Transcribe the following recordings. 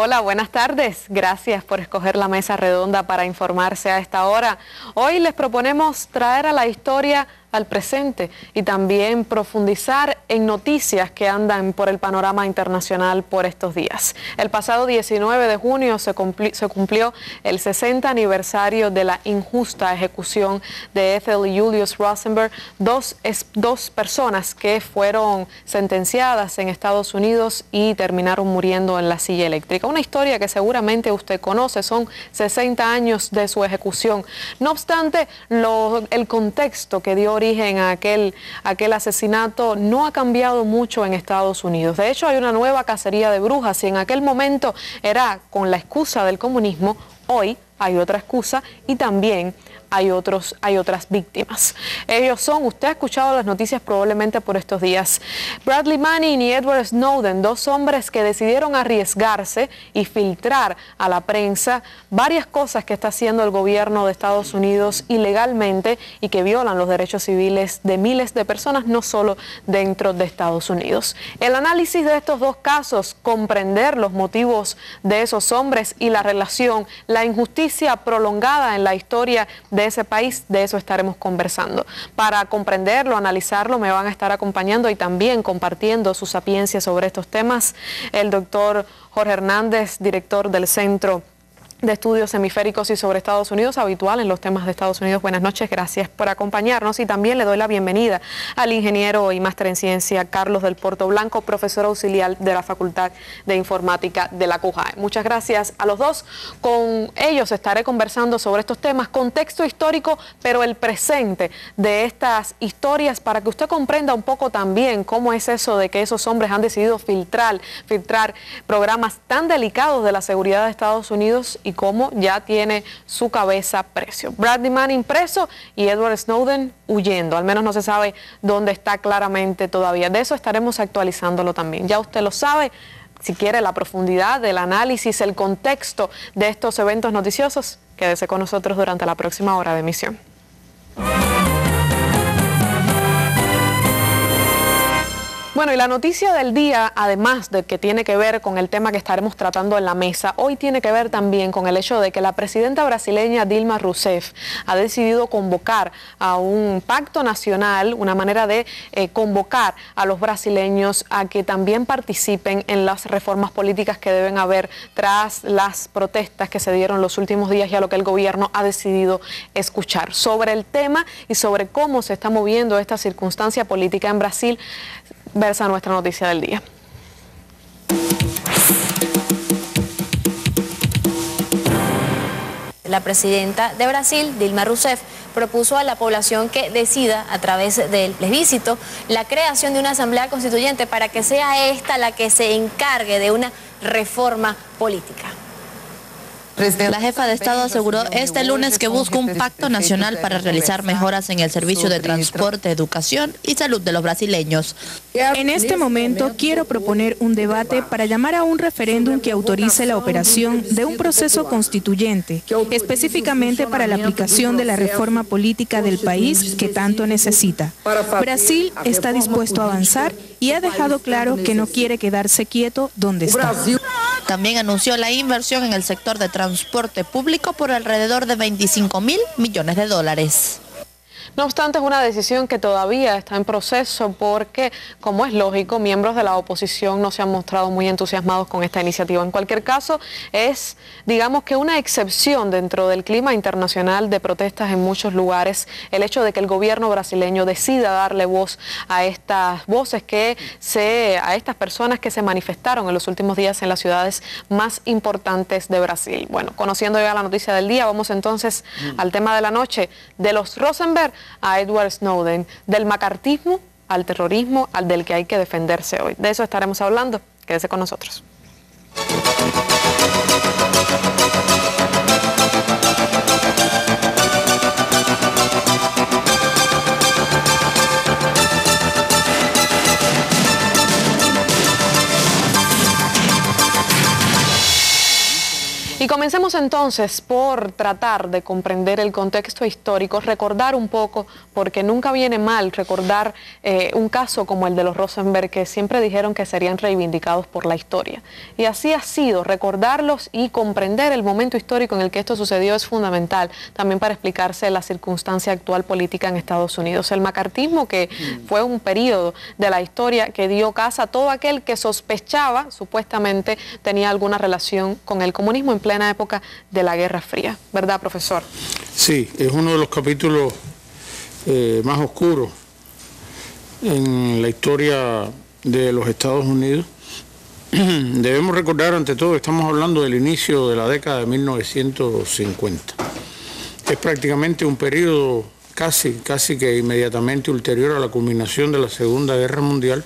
Hola, buenas tardes. Gracias por escoger la mesa redonda para informarse a esta hora. Hoy les proponemos traer a la historia al presente y también profundizar en noticias que andan por el panorama internacional por estos días. El pasado 19 de junio se cumplió el 60 aniversario de la injusta ejecución de Ethel y Julius Rosenberg, dos personas que fueron sentenciadas en Estados Unidos y terminaron muriendo en la silla eléctrica. Una historia que seguramente usted conoce, son 60 años de su ejecución. No obstante, el contexto que dio origen a aquel asesinato no ha cambiado mucho en Estados Unidos. De hecho, hay una nueva cacería de brujas y en aquel momento era con la excusa del comunismo, hoy hay otra excusa y también hay otras víctimas. Ellos son, usted ha escuchado las noticias probablemente por estos días, Bradley Manning y Edward Snowden, dos hombres que decidieron arriesgarse y filtrar a la prensa varias cosas que está haciendo el gobierno de Estados Unidos ilegalmente y que violan los derechos civiles de miles de personas, no solo dentro de Estados Unidos. El análisis de estos dos casos, comprender los motivos de esos hombres y la relación, la injusticia prolongada en la historia de ese país, de eso estaremos conversando. Para comprenderlo, analizarlo, me van a estar acompañando y también compartiendo su sapiencia sobre estos temas el doctor Jorge Hernández, director del Centro de Estudios Hemisféricos y sobre Estados Unidos, habitual en los temas de Estados Unidos. Buenas noches, gracias por acompañarnos y también le doy la bienvenida al ingeniero y máster en ciencia Carlos del Porto Blanco, profesor auxiliar de la Facultad de Informática de la CUJAE. Muchas gracias a los dos. Con ellos estaré conversando sobre estos temas, contexto histórico, pero el presente de estas historias para que usted comprenda un poco también cómo es eso de que esos hombres han decidido filtrar programas tan delicados de la seguridad de Estados Unidos y cómo ya tiene su cabeza preso. Bradley Manning preso y Edward Snowden huyendo. Al menos no se sabe dónde está claramente todavía. De eso estaremos actualizándolo también. Ya usted lo sabe. Si quiere la profundidad del análisis, el contexto de estos eventos noticiosos, quédese con nosotros durante la próxima hora de emisión. Bueno, y la noticia del día, además de que tiene que ver con el tema que estaremos tratando en la mesa, hoy tiene que ver también con el hecho de que la presidenta brasileña Dilma Rousseff ha decidido convocar a un pacto nacional, una manera de convocar a los brasileños a que también participen en las reformas políticas que deben haber tras las protestas que se dieron los últimos días y a lo que el gobierno ha decidido escuchar. Sobre el tema y sobre cómo se está moviendo esta circunstancia política en Brasil, versa nuestra noticia del día. La presidenta de Brasil, Dilma Rousseff, propuso a la población que decida a través del plebiscito la creación de una asamblea constituyente para que sea esta la que se encargue de una reforma política. La jefa de Estado aseguró este lunes que busca un pacto nacional para realizar mejoras en el servicio de transporte, educación y salud de los brasileños. En este momento quiero proponer un debate para llamar a un referéndum que autorice la operación de un proceso constituyente, específicamente para la aplicación de la reforma política del país que tanto necesita. Brasil está dispuesto a avanzar y ha dejado claro que no quiere quedarse quieto donde está. También anunció la inversión en el sector de transporte público por alrededor de 25.000 millones de dólares. No obstante, es una decisión que todavía está en proceso porque, como es lógico, miembros de la oposición no se han mostrado muy entusiasmados con esta iniciativa. En cualquier caso, es, digamos que una excepción dentro del clima internacional de protestas en muchos lugares, el hecho de que el gobierno brasileño decida darle voz a estas voces a estas personas que se manifestaron en los últimos días en las ciudades más importantes de Brasil. Bueno, conociendo ya la noticia del día, vamos entonces al tema de la noche, de los Rosenberg a Edward Snowden, del macartismo al terrorismo, al del que hay que defenderse hoy. De eso estaremos hablando. Quédese con nosotros. Y Comencemos entonces por tratar de comprender el contexto histórico, recordar un poco, porque nunca viene mal recordar un caso como el de los Rosenberg, que siempre dijeron que serían reivindicados por la historia. Y así ha sido, recordarlos y comprender el momento histórico en el que esto sucedió es fundamental, también para explicarse la circunstancia actual política en Estados Unidos. El macartismo, que fue un periodo de la historia que dio caza a todo aquel que sospechaba, supuestamente tenía alguna relación con el comunismo en plena época de la Guerra Fría, ¿verdad, profesor? Sí, es uno de los capítulos más oscuros en la historia de los Estados Unidos. Debemos recordar ante todo que estamos hablando del inicio de la década de 1950. Es prácticamente un periodo casi que inmediatamente ulterior a la culminación de la Segunda Guerra Mundial.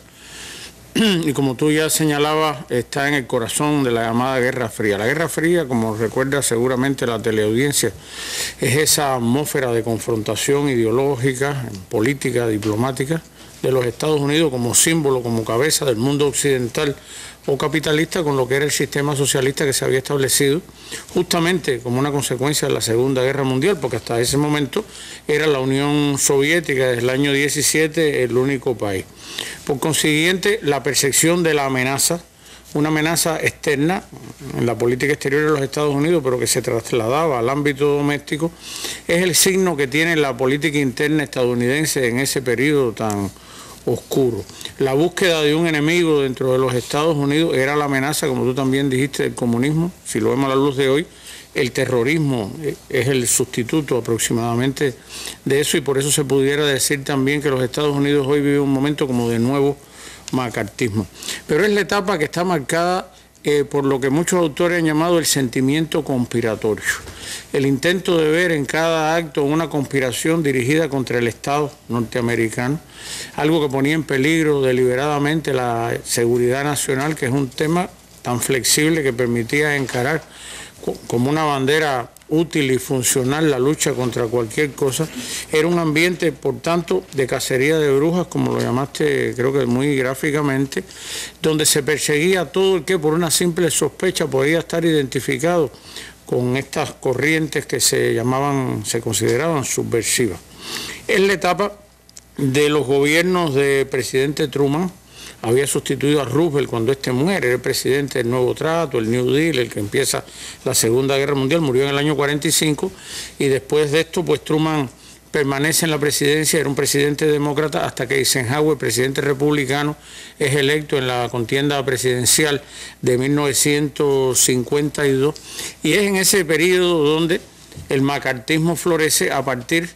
Y como tú ya señalabas, está en el corazón de la llamada Guerra Fría. La Guerra Fría, como recuerda seguramente la teleaudiencia, es esa atmósfera de confrontación ideológica, política, diplomática de los Estados Unidos como símbolo, como cabeza del mundo occidental o capitalista con lo que era el sistema socialista que se había establecido justamente como una consecuencia de la Segunda Guerra Mundial, porque hasta ese momento era la Unión Soviética desde el año 17 el único país. Por consiguiente, la percepción de la amenaza, una amenaza externa en la política exterior de los Estados Unidos, pero que se trasladaba al ámbito doméstico, es el signo que tiene la política interna estadounidense en ese periodo tan oscuro. La búsqueda de un enemigo dentro de los Estados Unidos era la amenaza, como tú también dijiste, del comunismo. Si lo vemos a la luz de hoy, el terrorismo es el sustituto aproximadamente de eso, y por eso se pudiera decir también que los Estados Unidos hoy viven un momento como de nuevo macartismo. Pero es la etapa que está marcada por lo que muchos autores han llamado el sentimiento conspiratorio. El intento de ver en cada acto una conspiración dirigida contra el Estado norteamericano, algo que ponía en peligro deliberadamente la seguridad nacional, que es un tema tan flexible que permitía encarar como una bandera útil y funcional la lucha contra cualquier cosa. Era un ambiente, por tanto, de cacería de brujas, como lo llamaste, creo que muy gráficamente, donde se perseguía a todo el que por una simple sospecha podía estar identificado con estas corrientes que se consideraban subversivas. Es la etapa de los gobiernos del presidente Truman. Había sustituido a Roosevelt cuando este muere, era el presidente del Nuevo Trato, el New Deal, el que empieza la Segunda Guerra Mundial, murió en el año 45, y después de esto, pues Truman permanece en la presidencia, era un presidente demócrata, hasta que Eisenhower, presidente republicano, es electo en la contienda presidencial de 1952, y es en ese periodo donde el macartismo florece a partir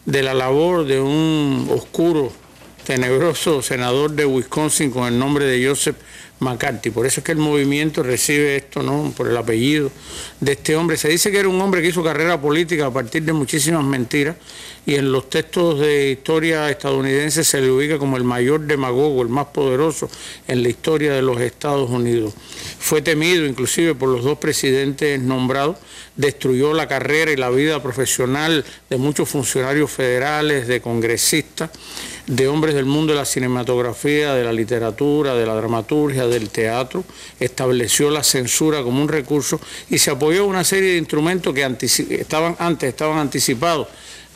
de la labor de un oscuro, tenebroso senador de Wisconsin con el nombre de Joseph McCarthy. Por eso es que el movimiento recibe esto, ¿no?, por el apellido de este hombre. Se dice que era un hombre que hizo carrera política a partir de muchísimas mentiras, y en los textos de historia estadounidense se le ubica como el mayor demagogo, el más poderoso en la historia de los Estados Unidos. Fue temido inclusive por los dos presidentes nombrados, destruyó la carrera y la vida profesional de muchos funcionarios federales, de congresistas, de hombres del mundo de la cinematografía, de la literatura, de la dramaturgia, del teatro. Estableció la censura como un recurso y se apoyó en una serie de instrumentos que estaban anticipados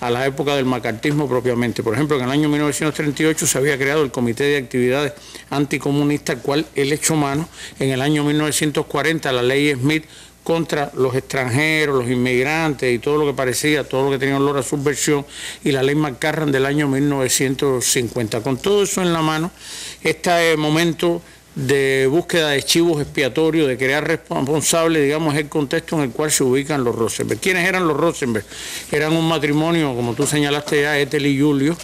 a la época del macartismo propiamente. Por ejemplo, en el año 1938 se había creado el Comité de Actividades Anticomunistas, al cual él echó mano. En el año 1940 la ley Smith contra los extranjeros, los inmigrantes y todo lo que parecía, todo lo que tenía olor a subversión, y la ley McCarran del año 1950. Con todo eso en la mano, este momento de búsqueda de chivos expiatorios, de crear responsables, digamos, es el contexto en el cual se ubican los Rosenberg. ¿Quiénes eran los Rosenberg? Eran un matrimonio, como tú señalaste ya, Ethel y Julio,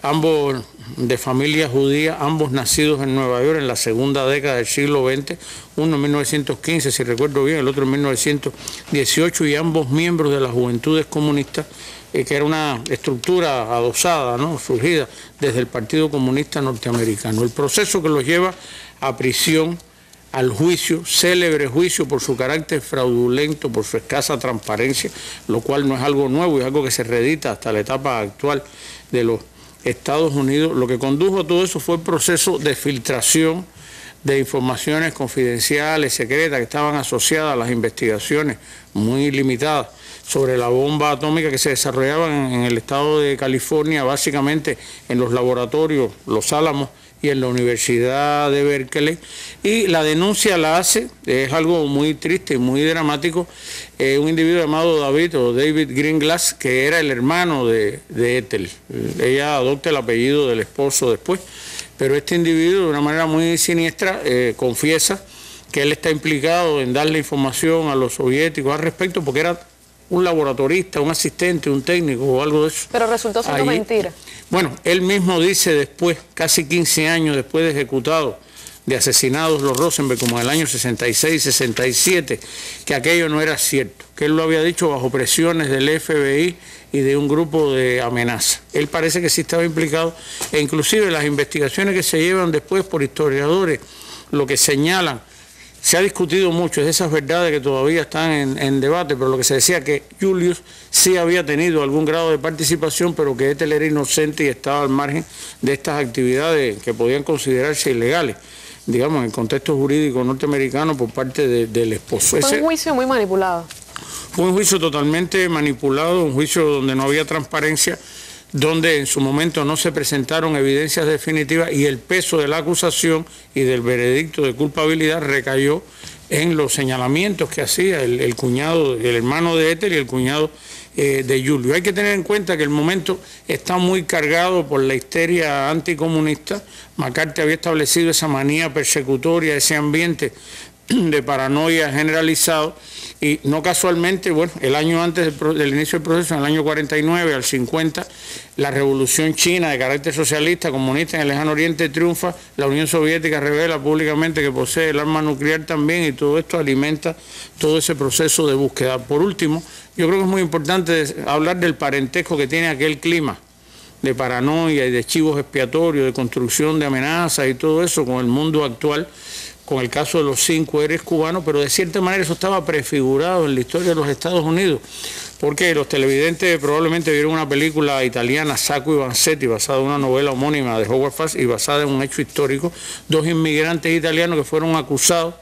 ambos de familia judía, ambos nacidos en Nueva York en la segunda década del siglo XX, uno en 1915, si recuerdo bien, el otro en 1918, y ambos miembros de las Juventudes Comunistas, que era una estructura adosada, ¿no?, surgida desde el Partido Comunista Norteamericano. El proceso que los lleva a prisión, al juicio, célebre juicio por su carácter fraudulento, por su escasa transparencia, lo cual no es algo nuevo, es algo que se reedita hasta la etapa actual de los Estados Unidos. Lo que condujo a todo eso fue el proceso de filtración de informaciones confidenciales, secretas, que estaban asociadas a las investigaciones muy limitadas sobre la bomba atómica que se desarrollaban en el estado de California, básicamente en los laboratorios Los Álamos y en la Universidad de Berkeley. Y la denuncia la hace, es algo muy triste y muy dramático, un individuo llamado David Greenglass, que era el hermano de Ethel. Ella adopta el apellido del esposo después, pero este individuo de una manera muy siniestra confiesa que él está implicado en darle información a los soviéticos al respecto, porque era un laboratorista, un asistente, un técnico o algo de eso. Pero resultó siendo mentira. Bueno, él mismo dice después, casi 15 años después de ejecutados, de asesinados los Rosenberg, como en el año 66, 67, que aquello no era cierto, que él lo había dicho bajo presiones del FBI y de un grupo de amenaza. Él parece que sí estaba implicado, e inclusive las investigaciones que se llevan después por historiadores, lo que señalan, se ha discutido mucho, es de esas verdades que todavía están en debate, pero lo que se decía que Julius sí había tenido algún grado de participación, pero que Ethel era inocente y estaba al margen de estas actividades que podían considerarse ilegales, digamos, en el contexto jurídico norteamericano por parte del esposo. Fue un juicio muy manipulado. Fue un juicio totalmente manipulado, un juicio donde no había transparencia, donde en su momento no se presentaron evidencias definitivas y el peso de la acusación y del veredicto de culpabilidad recayó en los señalamientos que hacía el cuñado, el hermano de Ethel y el cuñado de Julio. Hay que tener en cuenta que el momento está muy cargado por la histeria anticomunista. McCarthy había establecido esa manía persecutoria, ese ambiente de paranoia generalizado, y no casualmente, bueno, el año antes del inicio del proceso, en el año 49 al 50, la revolución china de carácter socialista, comunista en el lejano oriente triunfa, la Unión Soviética revela públicamente que posee el arma nuclear también, y todo esto alimenta todo ese proceso de búsqueda. Por último, yo creo que es muy importante hablar del parentesco que tiene aquel clima de paranoia y de chivos expiatorios, de construcción de amenazas y todo eso con el mundo actual, con el caso de los 5 héroes cubanos, pero de cierta manera eso estaba prefigurado en la historia de los Estados Unidos, porque los televidentes probablemente vieron una película italiana, Sacco y Vanzetti, basada en una novela homónima de Howard Fast y basada en un hecho histórico, 2 inmigrantes italianos que fueron acusados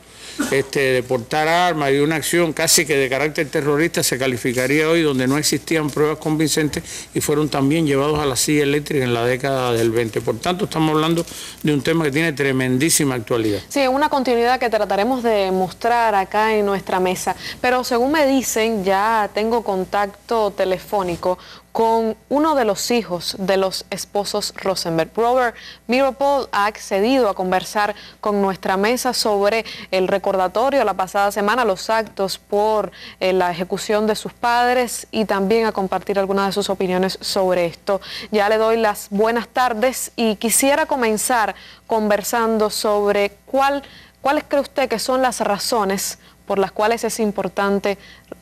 de portar armas, y una acción casi que de carácter terrorista se calificaría hoy, donde no existían pruebas convincentes, y fueron también llevados a la silla eléctrica en la década del 20. Por tanto, estamos hablando de un tema que tiene tremendísima actualidad. Sí, una continuidad que trataremos de mostrar acá en nuestra mesa, pero según me dicen, ya tengo contacto telefónico con uno de los hijos de los esposos Rosenberg. Robert Meeropol ha accedido a conversar con nuestra mesa sobre el recordatorio la pasada semana, los actos por la ejecución de sus padres, y también a compartir algunas de sus opiniones sobre esto. Ya le doy las buenas tardes y quisiera comenzar conversando sobre cuáles cree usted que son las razones por las cuales es importante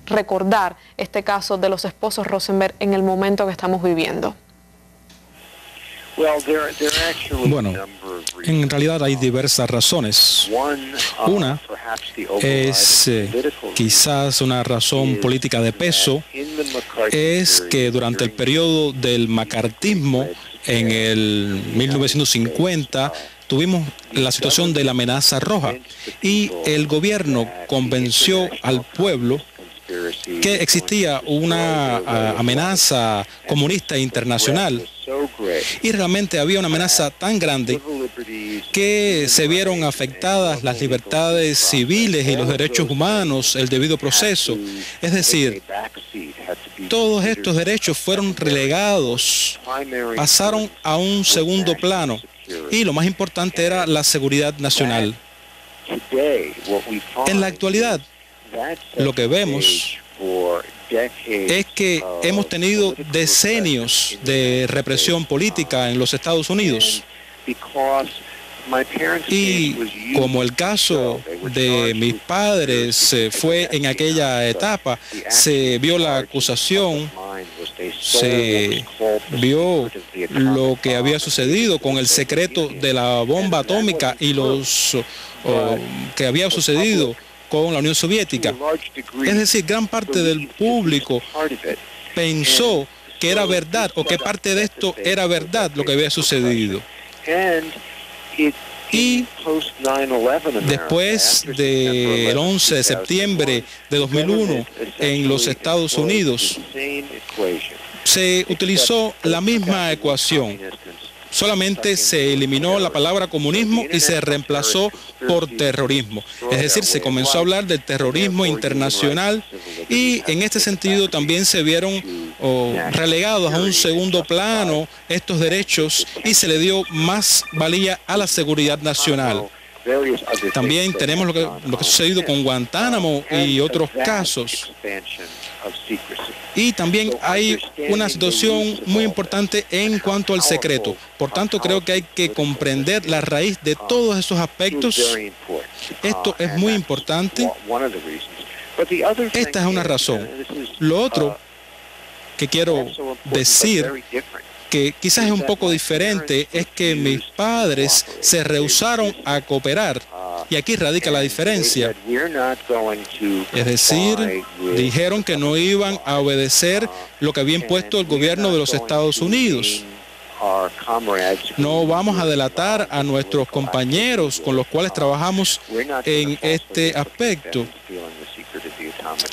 recordar este caso de los esposos Rosenberg en el momento que estamos viviendo. Bueno, en realidad hay diversas razones. Una es quizás una razón política de peso, es que durante el periodo del macartismo en el 1950 tuvimos la situación de la amenaza roja y el gobierno convenció al pueblo que existía una amenaza comunista internacional, y realmente había una amenaza tan grande que se vieron afectadas las libertades civiles y los derechos humanos, el debido proceso. Es decir, todos estos derechos fueron relegados, pasaron a un segundo plano, y lo más importante era la seguridad nacional. En la actualidad, lo que vemos es que hemos tenido decenios de represión política en los Estados Unidos. Y como el caso de mis padres fue en aquella etapa, se vio la acusación, se vio lo que había sucedido con el secreto de la bomba atómica y los que había sucedido con la Unión Soviética. Es decir, gran parte del público pensó que era verdad, o que parte de esto era verdad lo que había sucedido. Y después del 11 de septiembre de 2001 en los Estados Unidos, se utilizó la misma ecuación. Solamente se eliminó la palabra comunismo y se reemplazó por terrorismo. Es decir, se comenzó a hablar del terrorismo internacional y en este sentido también se vieron relegados a un segundo plano estos derechos y se le dio más valía a la seguridad nacional. También tenemos lo que ha sucedido con Guantánamo y otros casos. Y también hay una situación muy importante en cuanto al secreto. Por tanto, creo que hay que comprender la raíz de todos esos aspectos. Esto es muy importante. Esta es una razón. Lo otro que quiero decir, que quizás es un poco diferente, es que mis padres se rehusaron a cooperar. Y aquí radica la diferencia. Es decir, dijeron que no iban a obedecer lo que había impuesto el gobierno de los Estados Unidos. No vamos a delatar a nuestros compañeros con los cuales trabajamos en este aspecto.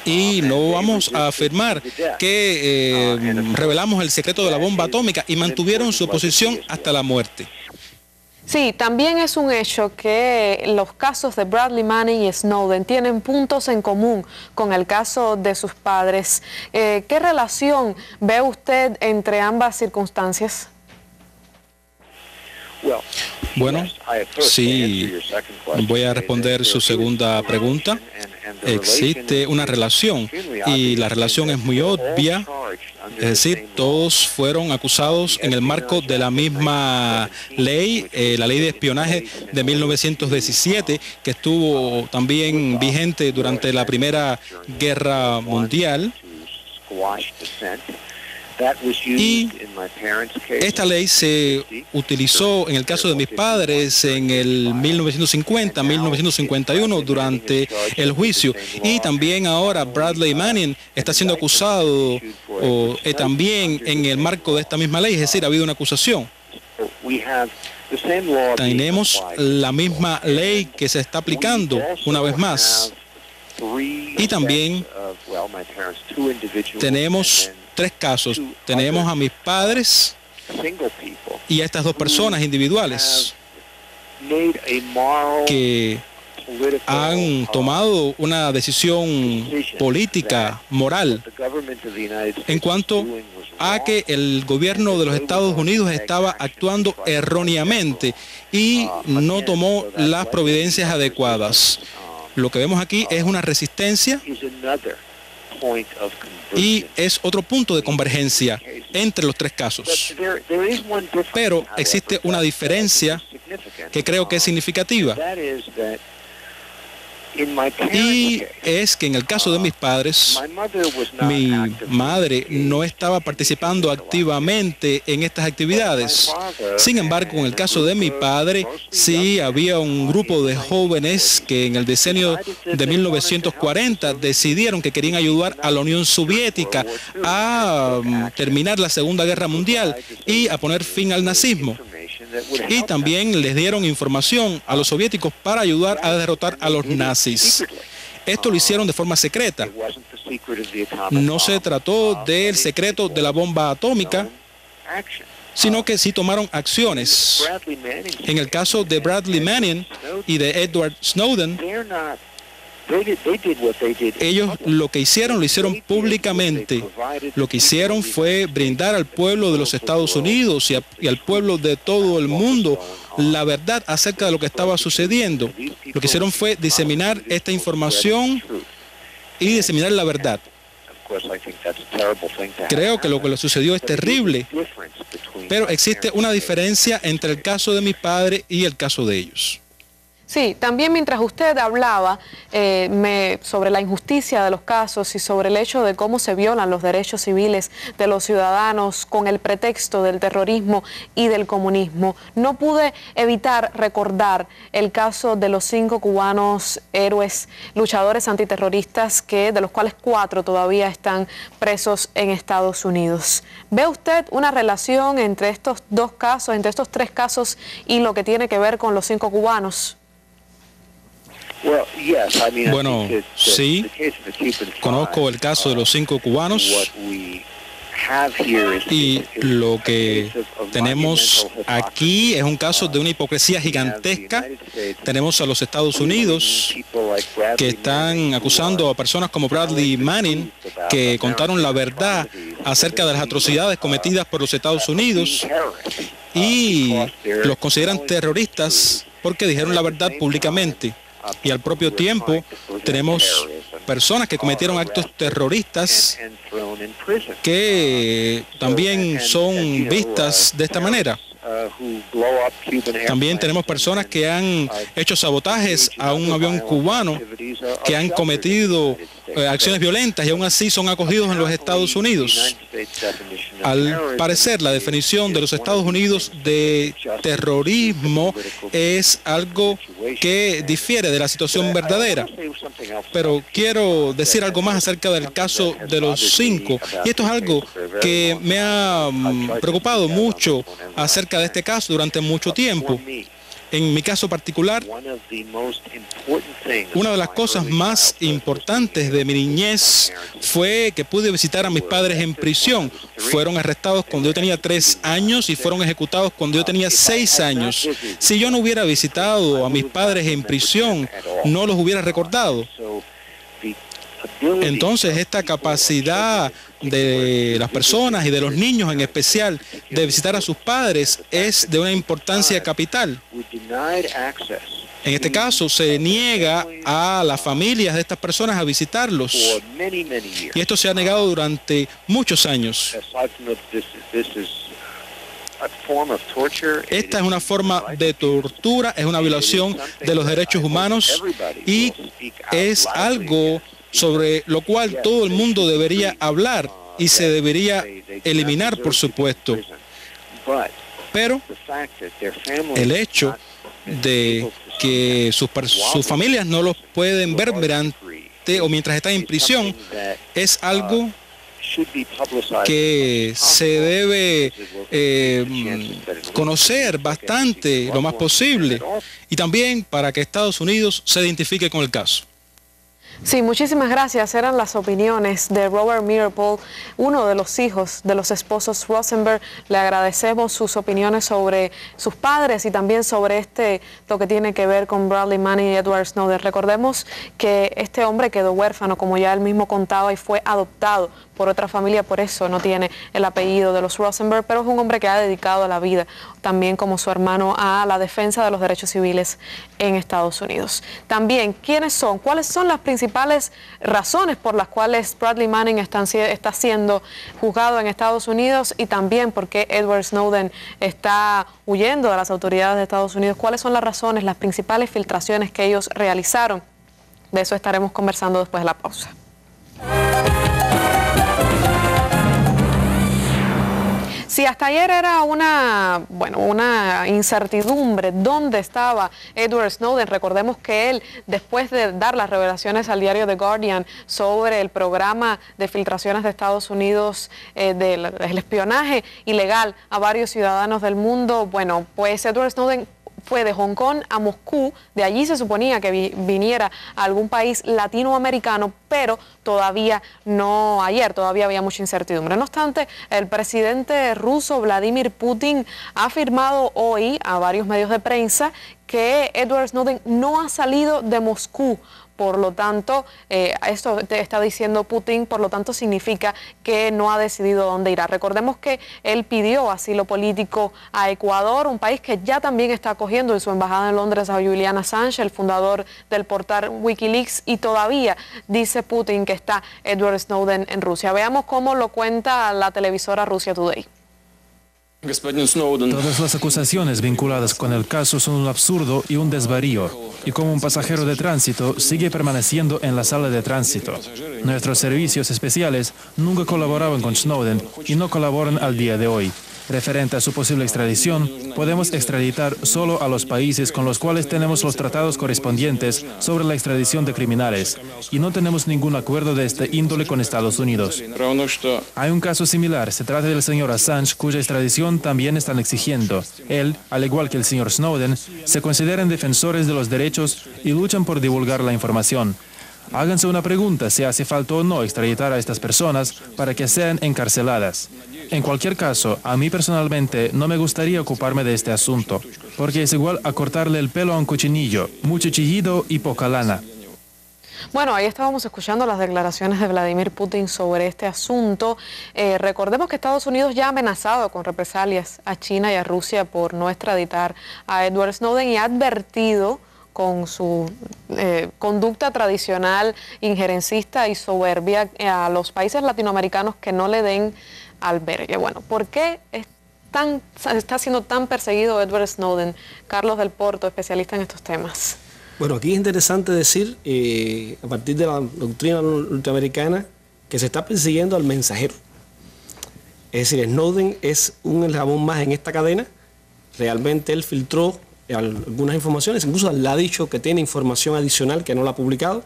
Y no vamos a afirmar que revelamos el secreto de la bomba atómica, y mantuvieron su posición hasta la muerte. Sí, también es un hecho que los casos de Bradley Manning y Snowden tienen puntos en común con el caso de sus padres. ¿Qué relación ve usted entre ambas circunstancias? Bueno, sí, voy a responder su segunda pregunta. Existe una relación y la relación es muy obvia. Es decir, todos fueron acusados en el marco de la misma ley, la ley de espionaje de 1917, que estuvo también vigente durante la Primera Guerra Mundial. Y esta ley se utilizó en el caso de mis padres en el 1950, 1951 durante el juicio, y también ahora Bradley Manning está siendo acusado también en el marco de esta misma ley, es decir, ha habido una acusación. Tenemos la misma ley que se está aplicando una vez más, y también tenemos tres casos. Tenemos a mis padres y a estas dos personas individuales que han tomado una decisión política, moral, en cuanto a que el gobierno de los Estados Unidos estaba actuando erróneamente y no tomó las providencias adecuadas. Lo que vemos aquí es una resistencia y es otro punto de convergencia entre los tres casos. Pero existe una diferencia que creo que es significativa. Y es que en el caso de mis padres, mi madre no estaba participando activamente en estas actividades. Sin embargo, en el caso de mi padre, sí había un grupo de jóvenes que en el decenio de 1940 decidieron que querían ayudar a la Unión Soviética a terminar la Segunda Guerra Mundial y a poner fin al nazismo. Y también les dieron información a los soviéticos para ayudar a derrotar a los nazis. Esto lo hicieron de forma secreta. No se trató del secreto de la bomba atómica, sino que sí tomaron acciones. En el caso de Bradley Manning y de Edward Snowden, ellos lo que hicieron, lo hicieron públicamente. Lo que hicieron fue brindar al pueblo de los Estados Unidos y al pueblo de todo el mundo la verdad acerca de lo que estaba sucediendo. Lo que hicieron fue diseminar esta información y diseminar la verdad. Creo que lo que le sucedió es terrible, pero existe una diferencia entre el caso de mi padre y el caso de ellos. Sí, también mientras usted hablaba sobre la injusticia de los casos y sobre el hecho de cómo se violan los derechos civiles de los ciudadanos con el pretexto del terrorismo y del comunismo, no pude evitar recordar el caso de los 5 cubanos héroes, luchadores antiterroristas, de los cuales 4 todavía están presos en Estados Unidos. ¿Ve usted una relación entre estos 2 casos, entre estos 3 casos y lo que tiene que ver con los 5 cubanos? Bueno, sí, conozco el caso de los 5 cubanos y lo que tenemos aquí es un caso de una hipocresía gigantesca. Tenemos a los Estados Unidos que están acusando a personas como Bradley Manning, que contaron la verdad acerca de las atrocidades cometidas por los Estados Unidos y los consideran terroristas porque dijeron la verdad públicamente. Y al propio tiempo tenemos personas que cometieron actos terroristas que también son vistas de esta manera. También tenemos personas que han hecho sabotajes a un avión cubano, que han cometido acciones violentas y aún así son acogidos en los Estados Unidos. Al parecer, la definición de los Estados Unidos de terrorismo es algo que difiere de la situación verdadera. Pero quiero decir algo más acerca del caso de los 5. Y esto es algo que me ha preocupado mucho acerca de este caso durante mucho tiempo. En mi caso particular, una de las cosas más importantes de mi niñez fue que pude visitar a mis padres en prisión. Fueron arrestados cuando yo tenía 3 años y fueron ejecutados cuando yo tenía 6 años. Si yo no hubiera visitado a mis padres en prisión, no los hubiera recordado. Entonces, esta capacidad de las personas y de los niños en especial de visitar a sus padres es de una importancia capital. En este caso, se niega a las familias de estas personas a visitarlos. Y esto se ha negado durante muchos años. Esta es una forma de tortura, es una violación de los derechos humanos y es algo sobre lo cual todo el mundo debería hablar y se debería eliminar, por supuesto. Pero el hecho de que sus familias no los pueden ver mientras están en prisión es algo que se debe conocer bastante, lo más posible, y también para que Estados Unidos se identifique con el caso. Sí, muchísimas gracias. Eran las opiniones de Robert Meeropol, uno de los hijos de los esposos Rosenberg. Le agradecemos sus opiniones sobre sus padres y también sobre lo que tiene que ver con Bradley Manning y Edward Snowden. Recordemos que este hombre quedó huérfano, como ya él mismo contaba, y fue adoptado por otra familia, por eso no tiene el apellido de los Rosenberg, pero es un hombre que ha dedicado la vida, también como su hermano, a la defensa de los derechos civiles en Estados Unidos. También, ¿quiénes son? ¿Cuáles son las principales razones por las cuales Bradley Manning está siendo juzgado en Estados Unidos y también por qué Edward Snowden está huyendo de las autoridades de Estados Unidos? ¿Cuáles son las razones, las principales filtraciones que ellos realizaron? De eso estaremos conversando después de la pausa. Si hasta ayer era una incertidumbre dónde estaba Edward Snowden, recordemos que él, después de dar las revelaciones al diario The Guardian sobre el programa de filtraciones de Estados Unidos del espionaje ilegal a varios ciudadanos del mundo, bueno, pues Edward Snowden fue de Hong Kong a Moscú. De allí se suponía que viniera a algún país latinoamericano, pero todavía no ayer, todavía había mucha incertidumbre. No obstante, el presidente ruso Vladimir Putin ha afirmado hoy a varios medios de prensa que Edward Snowden no ha salido de Moscú. Por lo tanto, esto está diciendo Putin, por lo tanto significa que no ha decidido dónde irá. Recordemos que él pidió asilo político a Ecuador, un país que ya también está acogiendo en su embajada en Londres a Julian Assange, el fundador del portal Wikileaks, y todavía dice Putin que está Edward Snowden en Rusia. Veamos cómo lo cuenta la televisora Russia Today. Todas las acusaciones vinculadas con el caso son un absurdo y un desvarío, y como un pasajero de tránsito sigue permaneciendo en la sala de tránsito. Nuestros servicios especiales nunca colaboraban con Snowden y no colaboran al día de hoy. Referente a su posible extradición, podemos extraditar solo a los países con los cuales tenemos los tratados correspondientes sobre la extradición de criminales, y no tenemos ningún acuerdo de este índole con Estados Unidos. Hay un caso similar, se trata del señor Assange, cuya extradición también están exigiendo. Él, al igual que el señor Snowden, se consideran defensores de los derechos y luchan por divulgar la información. Háganse una pregunta si hace falta o no extraditar a estas personas para que sean encarceladas. En cualquier caso, a mí personalmente no me gustaría ocuparme de este asunto, porque es igual a cortarle el pelo a un cochinillo, mucho chillido y poca lana. Bueno, ahí estábamos escuchando las declaraciones de Vladimir Putin sobre este asunto. Recordemos que Estados Unidos ya ha amenazado con represalias a China y a Rusia por no extraditar a Edward Snowden y ha advertido con su conducta tradicional, injerencista y soberbia a los países latinoamericanos que no le den albergue. Bueno, ¿por qué está siendo tan perseguido Edward Snowden? Carlos del Porto, especialista en estos temas. Bueno, aquí es interesante decir, a partir de la doctrina norteamericana, que se está persiguiendo al mensajero. Es decir, Snowden es un eslabón más en esta cadena. Realmente él filtró algunas informaciones, incluso le ha dicho que tiene información adicional que no la ha publicado.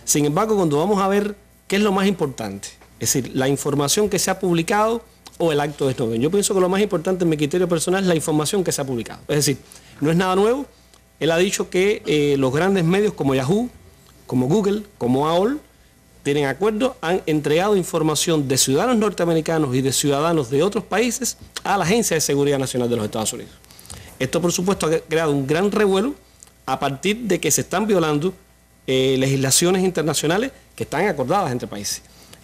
Sin embargo, cuando vamos a ver qué es lo más importante, es decir, la información que se ha publicado o el acto de Snowden. Yo pienso que lo más importante en mi criterio personal es la información que se ha publicado. Es decir, no es nada nuevo. Él ha dicho que los grandes medios como Yahoo, como Google, como AOL, tienen acuerdos, han entregado información de ciudadanos norteamericanos y de ciudadanos de otros países a la Agencia de Seguridad Nacional de los Estados Unidos. Esto, por supuesto, ha creado un gran revuelo a partir de que se están violando legislaciones internacionales que están acordadas entre países.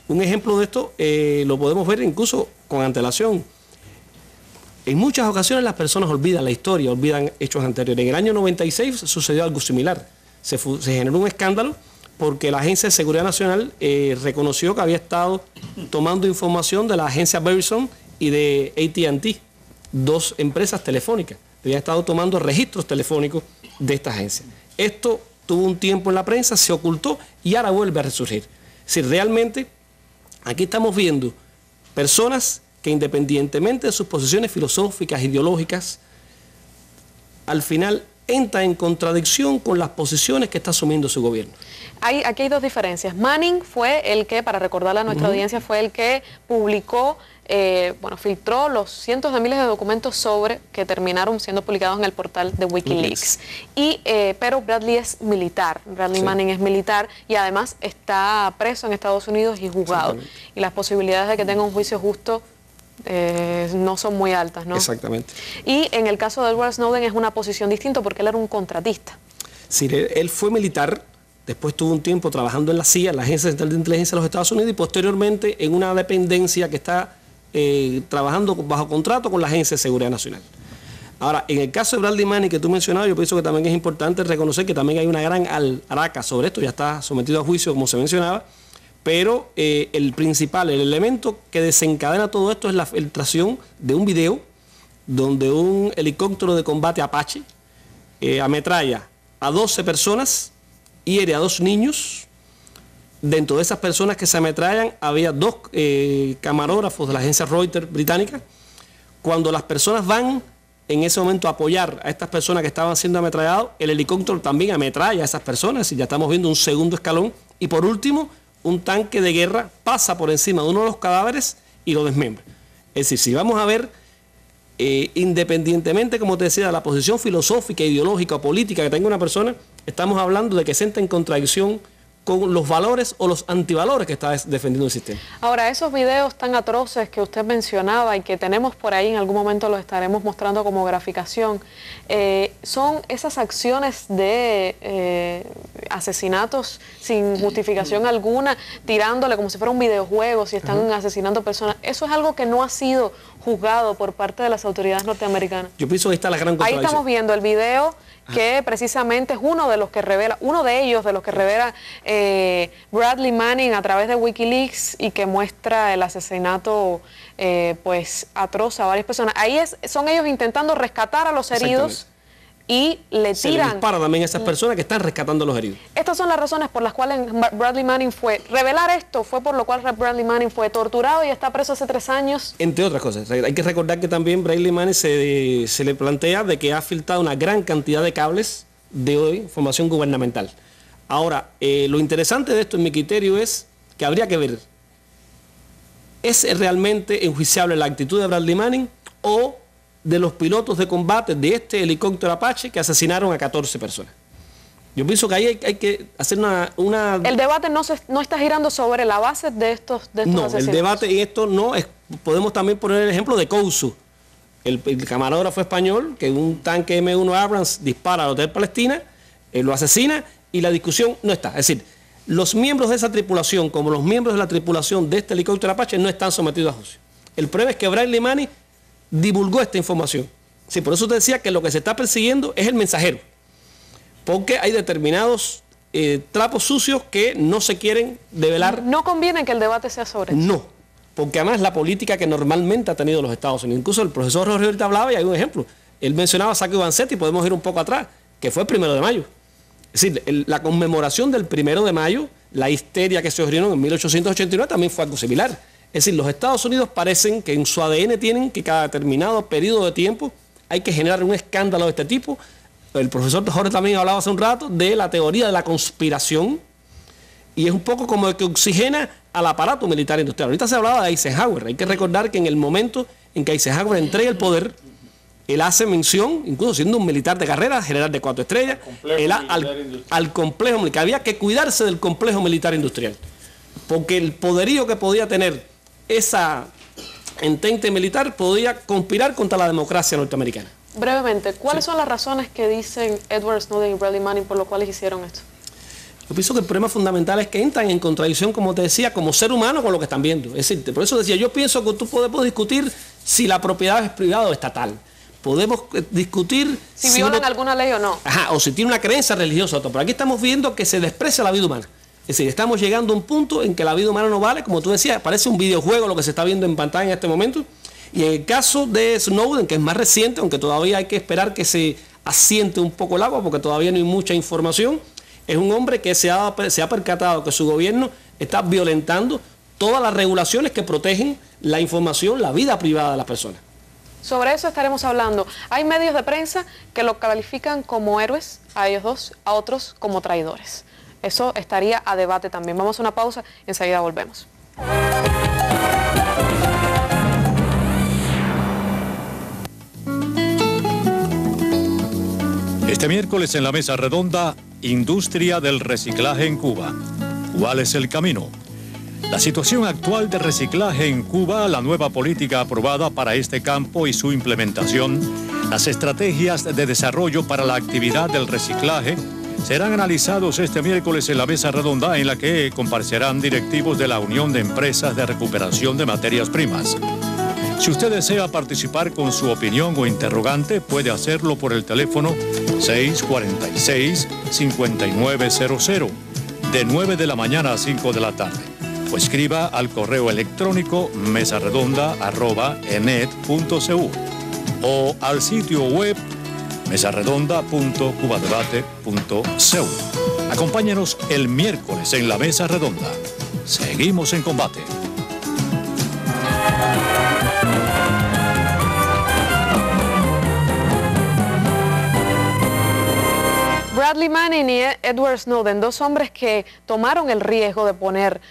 Un ejemplo de esto lo podemos ver incluso con antelación. En muchas ocasiones las personas olvidan la historia, olvidan hechos anteriores. En el año 96 sucedió algo similar. Se generó un escándalo porque la Agencia de Seguridad Nacional reconoció que había estado tomando información de la agencia Verizon y de AT&T, dos empresas telefónicas. Había estado tomando registros telefónicos de esta agencia. Esto tuvo un tiempo en la prensa, se ocultó y ahora vuelve a resurgir. Es decir, realmente aquí estamos viendo personas que independientemente de sus posiciones filosóficas, ideológicas, al final entra en contradicción con las posiciones que está asumiendo su gobierno. Aquí hay dos diferencias. Manning fue el que, para recordarle a nuestra audiencia, fue el que publicó, filtró los cientos de miles de documentos que terminaron siendo publicados en el portal de Wikileaks. Pero Bradley es militar, Manning es militar y además está preso en Estados Unidos y juzgado. Y las posibilidades de que tenga un juicio justo no son muy altas, ¿no? Exactamente. Y en el caso de Edward Snowden es una posición distinta porque él era un contratista. Sí, él fue militar, después tuvo un tiempo trabajando en la CIA, la Agencia Central de Inteligencia de los Estados Unidos, y posteriormente en una dependencia que está trabajando bajo contrato con la Agencia de Seguridad Nacional. Ahora, en el caso de Bradley Manning que tú mencionabas, yo pienso que también es importante reconocer que también hay una gran araca sobre esto, ya está sometido a juicio como se mencionaba, pero el elemento que desencadena todo esto es la filtración de un video donde un helicóptero de combate Apache ametralla a 12 personas, hiere a 2 niños. Dentro de esas personas que se ametrallan había 2 camarógrafos de la agencia Reuters británica. Cuando las personas van en ese momento a apoyar a estas personas que estaban siendo ametralladas, el helicóptero también ametralla a esas personas y ya estamos viendo un segundo escalón. Y por último, un tanque de guerra pasa por encima de uno de los cadáveres y lo desmembra. Es decir, si vamos a ver, independientemente, como te decía, de la posición filosófica, ideológica o política que tenga una persona, estamos hablando de que se entra en contradicción con los valores o los antivalores que está defendiendo el sistema. Ahora, esos videos tan atroces que usted mencionaba y que tenemos por ahí, en algún momento los estaremos mostrando como graficación, son esas acciones de asesinatos sin justificación alguna, tirándole como si fuera un videojuego, si están asesinando personas. Eso es algo que no ha sido juzgado por parte de las autoridades norteamericanas? Yo pienso que está la gran contradicción. Ahí estamos viendo el video que precisamente es uno de ellos de los que revela Bradley Manning a través de Wikileaks y que muestra el asesinato pues atroz a varias personas. Ahí son ellos intentando rescatar a los heridos y se le dispara también a esas personas que están rescatando a los heridos. Estas son las razones por las cuales Bradley Manning revelar esto fue por lo cual Bradley Manning fue torturado y está preso hace 3 años. Entre otras cosas, hay que recordar que también Bradley Manning se le plantea de que ha filtrado una gran cantidad de cables de información gubernamental. Ahora, lo interesante de esto en mi criterio es que habría que ver, ¿es realmente enjuiciable la actitud de Bradley Manning o de los pilotos de combate de este helicóptero Apache que asesinaron a 14 personas? Yo pienso que ahí hay que hacer una... El debate no está girando sobre la base de estos asesinatos. El debate en esto no es... Podemos también poner el ejemplo de Couso, el camarógrafo español, que un tanque M1 Abrams dispara al Hotel Palestina, lo asesina y la discusión no está. Es decir, los miembros de esa tripulación, como los miembros de la tripulación de este helicóptero Apache, no están sometidos a juicio. El problema es que Bradley Manning divulgó esta información. Sí, por eso te decía que lo que se está persiguiendo es el mensajero, porque hay determinados trapos sucios que no se quieren develar. ¿No conviene que el debate sea sobre eso? No, porque además la política que normalmente ha tenido los Estados Unidos. Incluso el profesor Jorge ahorita hablaba y hay un ejemplo. Él mencionaba a Sacco Vanzetti, podemos ir un poco atrás, que fue el 1 de mayo. Es decir, la conmemoración del 1 de mayo, la histeria que se originó en 1889 también fue algo similar. Es decir, los Estados Unidos parecen que en su ADN tienen que cada determinado periodo de tiempo hay que generar un escándalo de este tipo. El profesor Jorge también hablaba hace un rato de la teoría de la conspiración y es un poco como el que oxigena al aparato militar industrial. Ahorita se hablaba de Eisenhower. Hay que recordar que en el momento en que Eisenhower entrega el poder, él hace mención, incluso siendo un militar de carrera, general de 4 estrellas, al complejo militar. Había que cuidarse del complejo militar industrial, porque el poderío que podía tener esa entente militar podía conspirar contra la democracia norteamericana. Brevemente, ¿cuáles son las razones que dicen Edward Snowden y Bradley Manning por lo cuales hicieron esto? Yo pienso que el problema fundamental es que entran en contradicción, como te decía, como ser humano con lo que están viendo. Es decir, por eso decía, yo pienso que tú podemos discutir si la propiedad es privada o estatal. Podemos discutir si violan alguna ley o no. Ajá, o si tiene una creencia religiosa o otra. Pero aquí estamos viendo que se desprecia la vida humana. Es decir, estamos llegando a un punto en que la vida humana no vale, como tú decías, parece un videojuego lo que se está viendo en pantalla en este momento. Y en el caso de Snowden, que es más reciente, aunque todavía hay que esperar que se asiente un poco el agua, porque todavía no hay mucha información, es un hombre que se ha percatado que su gobierno está violentando todas las regulaciones que protegen la información, la vida privada de las personas. Sobre eso estaremos hablando. Hay medios de prensa que lo califican como héroes, a ellos dos, a otros como traidores. Eso estaría a debate también. Vamos a una pausa, enseguida volvemos. Este miércoles en la mesa redonda, industria del reciclaje en Cuba. ¿Cuál es el camino? La situación actual de reciclaje en Cuba, la nueva política aprobada para este campo y su implementación, las estrategias de desarrollo para la actividad del reciclaje, serán analizados este miércoles en la mesa redonda en la que comparecerán directivos de la Unión de Empresas de Recuperación de Materias Primas. Si usted desea participar con su opinión o interrogante, puede hacerlo por el teléfono 646-5900, de 9 de la mañana a 5 de la tarde. O escriba al correo electrónico mesaredonda@enet.cu o al sitio web mesaredonda.cubadebate.cu. Acompáñenos el miércoles en la Mesa Redonda. Seguimos en combate. Bradley Manning y Edward Snowden, dos hombres que tomaron el riesgo de poner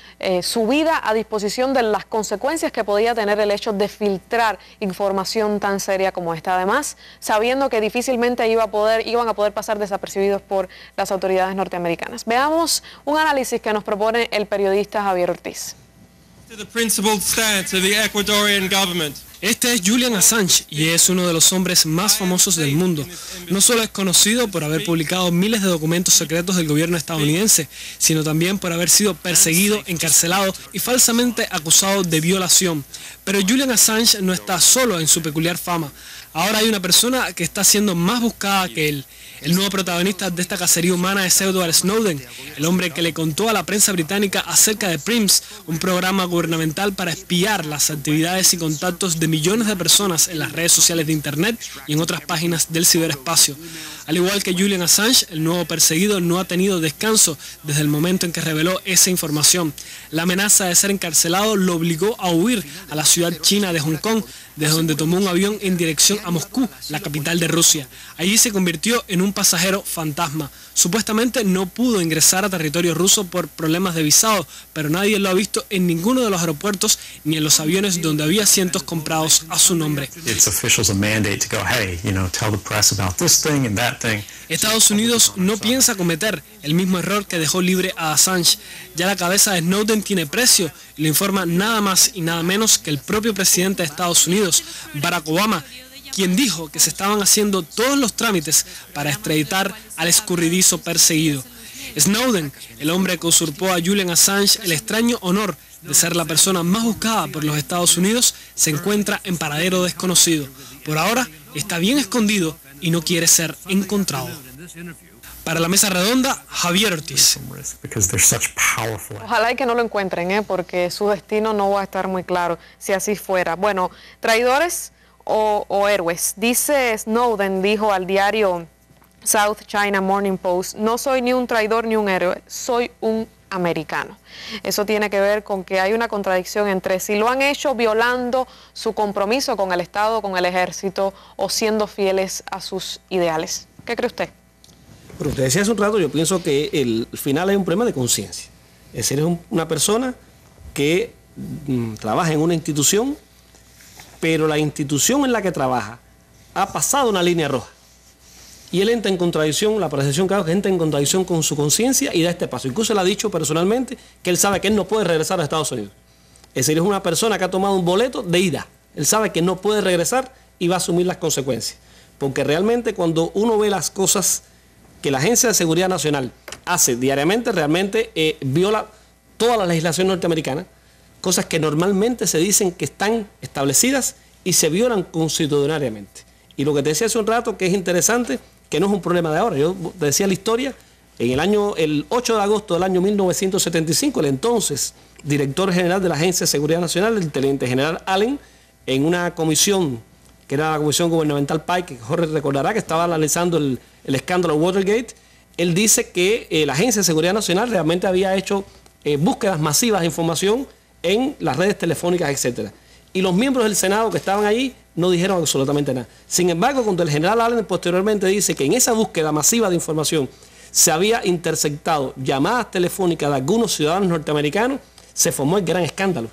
su vida a disposición de las consecuencias que podía tener el hecho de filtrar información tan seria como esta. Además, sabiendo que difícilmente iban a poder pasar desapercibidos por las autoridades norteamericanas. Veamos un análisis que nos propone el periodista Javier Ortiz. The principled stance of the Ecuadorian government Este es Julian Assange y es uno de los hombres más famosos del mundo. No solo es conocido por haber publicado miles de documentos secretos del gobierno estadounidense, sino también por haber sido perseguido, encarcelado y falsamente acusado de violación. Pero Julian Assange no está solo en su peculiar fama. Ahora hay una persona que está siendo más buscada que él. El nuevo protagonista de esta cacería humana es Edward Snowden, el hombre que le contó a la prensa británica acerca de PRIMS, un programa gubernamental para espiar las actividades y contactos de millones de personas en las redes sociales de Internet y en otras páginas del ciberespacio. Al igual que Julian Assange, el nuevo perseguido no ha tenido descanso desde el momento en que reveló esa información. La amenaza de ser encarcelado lo obligó a huir a la ciudad china de Hong Kong, desde donde tomó un avión en dirección a Moscú, la capital de Rusia. Allí se convirtió en un pasajero fantasma. Supuestamente no pudo ingresar a territorio ruso por problemas de visado, pero nadie lo ha visto en ninguno de los aeropuertos ni en los aviones donde había asientos comprados a su nombre. Estados Unidos no piensa cometer el mismo error que dejó libre a Assange. Ya la cabeza de Snowden tiene precio y lo informa nada más y nada menos que el propio presidente de Estados Unidos, Barack Obama, quien dijo que se estaban haciendo todos los trámites para extraditar al escurridizo perseguido. Snowden, el hombre que usurpó a Julian Assange el extraño honor de ser la persona más buscada por los Estados Unidos, se encuentra en paradero desconocido. Por ahora está bien escondido y no quiere ser encontrado. Para la Mesa Redonda, Javier Ortiz. Ojalá y que no lo encuentren, porque su destino no va a estar muy claro si así fuera. Bueno, traidores o héroes. Dice Snowden, dijo al diario South China Morning Post, no soy ni un traidor ni un héroe, soy un americano. Eso tiene que ver con que hay una contradicción entre si lo han hecho violando su compromiso con el Estado, con el ejército o siendo fieles a sus ideales. ¿Qué cree usted? Pero usted decía hace un rato, yo pienso que el final es un problema de conciencia. Es decir, es una persona que trabaja en una institución, pero la institución en la que trabaja ha pasado una línea roja. Y él entra en contradicción, la percepción que entra en contradicción con su conciencia y da este paso. Incluso él ha dicho personalmente que él sabe que él no puede regresar a Estados Unidos. Es decir, es una persona que ha tomado un boleto de ida. Él sabe que no puede regresar y va a asumir las consecuencias. Porque realmente cuando uno ve las cosas que la Agencia de Seguridad Nacional hace diariamente, realmente viola toda la legislación norteamericana, cosas que normalmente se dicen que están establecidas y se violan constitucionalmente. Y lo que te decía hace un rato, que es interesante, que no es un problema de ahora. Yo te decía la historia, en el 8 de agosto del año 1975, el entonces director general de la Agencia de Seguridad Nacional, el teniente general Allen, en una comisión, que era la Comisión Gubernamental Pike, que Jorge recordará que estaba analizando el escándalo Watergate, él dice que la Agencia de Seguridad Nacional realmente había hecho búsquedas masivas de información en las redes telefónicas, etcétera. Y los miembros del Senado que estaban allí no dijeron absolutamente nada. Sin embargo, cuando el general Allen posteriormente dice que en esa búsqueda masiva de información se había interceptado llamadas telefónicas de algunos ciudadanos norteamericanos, se formó el gran escándalo.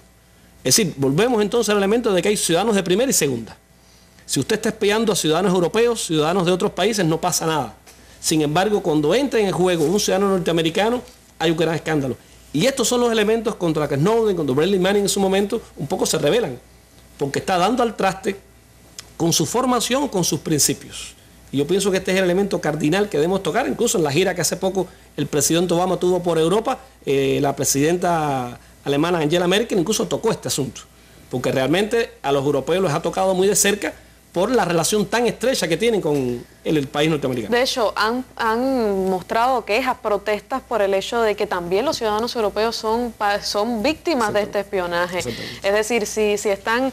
Es decir, volvemos entonces al elemento de que hay ciudadanos de primera y segunda. Si usted está espiando a ciudadanos europeos, ciudadanos de otros países, no pasa nada. Sin embargo, cuando entra en el juego un ciudadano norteamericano, hay un gran escándalo. Y estos son los elementos contra los que Snowden, contra Bradley Manning en su momento, un poco se rebelan. Porque está dando al traste con su formación, con sus principios. Y yo pienso que este es el elemento cardinal que debemos tocar, incluso en la gira que hace poco el presidente Obama tuvo por Europa, la presidenta alemana Angela Merkel incluso tocó este asunto. Porque realmente a los europeos les ha tocado muy de cerca por la relación tan estrecha que tienen con el país norteamericano. De hecho, han mostrado quejas, protestas por el hecho de que también los ciudadanos europeos son víctimas de este espionaje. Es decir, si están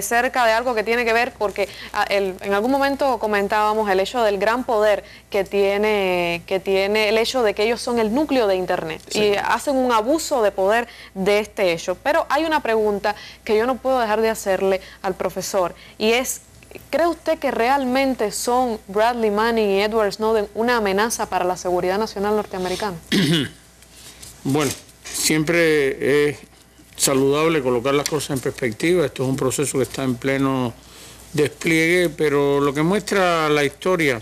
cerca de algo que tiene que ver, porque en algún momento comentábamos el hecho del gran poder que tiene el hecho de que ellos son el núcleo de Internet y hacen un abuso de poder de este hecho. Pero hay una pregunta que yo no puedo dejar de hacerle al profesor y es: ¿cree usted que realmente son Bradley Manning y Edward Snowden una amenaza para la seguridad nacional norteamericana? Bueno, siempre es saludable colocar las cosas en perspectiva. Esto es un proceso que está en pleno despliegue, pero lo que muestra la historia